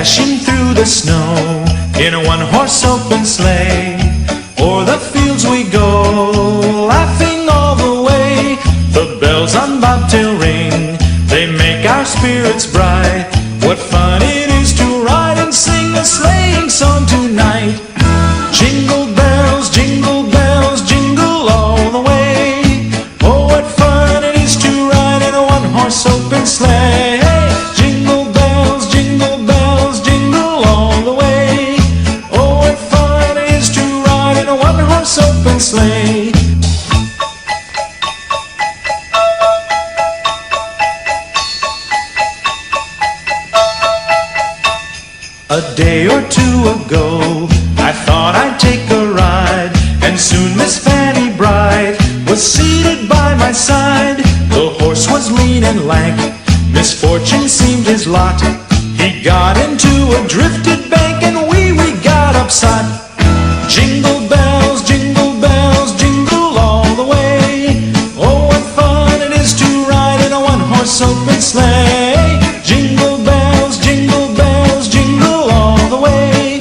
Dashing through the snow in a one-horse open sleigh. O'er the fields we go, laughing all the way. The bells on bobtail ring, they make our spirits bright. What fun it is to ride and sing a sleighing song tonight. Jingle bells, jingle all the way. Oh, what fun it is to ride in a one-horse open sleigh. Jingle bells, jingle all the way. Oh, what fun it is to ride in a one-horse open sleigh. A day or two ago, I thought I'd take a ride, and soon Miss Fanny Bright was seated by my side. The horse was lean and lank, misfortune seemed his lot. He got into a drifted bank, and we got upset. Jingle bells, jingle all the way. Oh, what fun it is to ride in a one-horse open sleigh. Jingle bells, jingle all the way.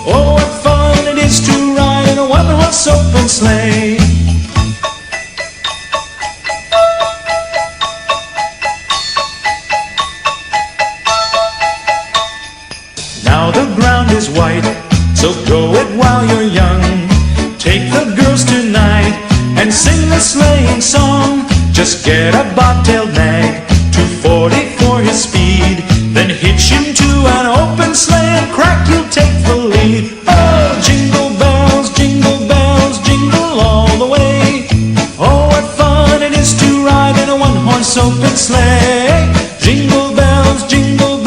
Oh, what fun it is to ride in a one-horse open sleigh. Now the ground is white, so go it while you're young. Take the girls tonight and sing the sleighing song. Just get a bobtailed nag, 240 for his speed. Then hitch him to an open sleigh and crack, you'll take the lead. Oh, jingle bells, jingle all the way. Oh, what fun it is to ride in a one-horse open sleigh. Jingle bells, jingle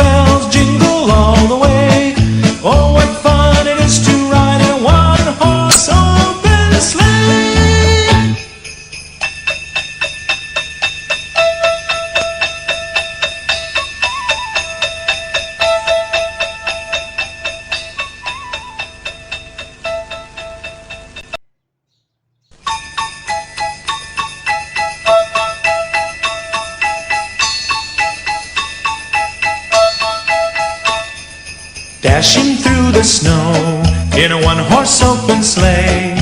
all the way. Oh, what fun it is to ride in a one-horse open sleigh. Dashing through the snow in a one-horse open sleigh.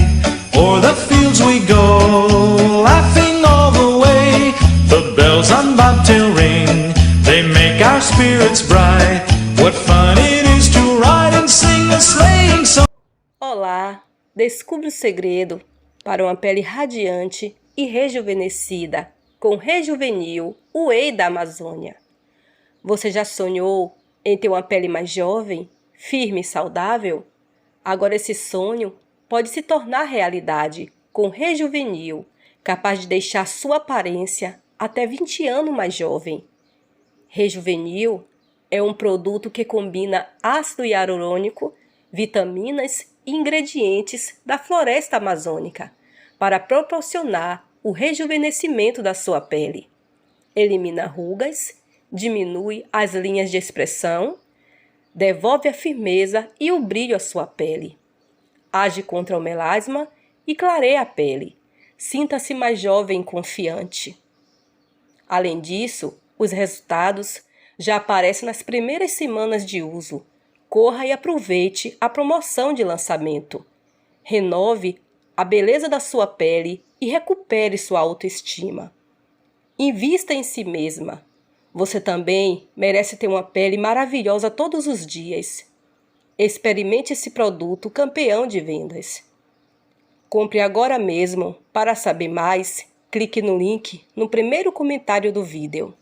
O'er the fields we go, laughing all the way. The bells on bobtail ring, they make our spirits bright. What fun it is to ride and sing a sleighing song. Olá, descubra o segredo para uma pele radiante e rejuvenescida com Rejuvenil, o whey da Amazônia. Você já sonhou em ter uma pele mais jovem, firme e saudável? Agora esse sonho pode se tornar realidade com Rejuvenil, capaz de deixar sua aparência até 20 anos mais jovem. Rejuvenil é um produto que combina ácido hialurônico, vitaminas e ingredientes da floresta amazônica para proporcionar o rejuvenescimento da sua pele. Elimina rugas, diminui as linhas de expressão, devolve a firmeza e o brilho à sua pele. Age contra o melasma e clareia a pele. Sinta-se mais jovem e confiante. Além disso, os resultados já aparecem nas primeiras semanas de uso. Corra e aproveite a promoção de lançamento. Renove a beleza da sua pele e recupere sua autoestima. Invista em si mesma. Você também merece ter uma pele maravilhosa todos os dias. Experimente esse produto campeão de vendas. Compre agora mesmo. Para saber mais, clique no link no primeiro comentário do vídeo.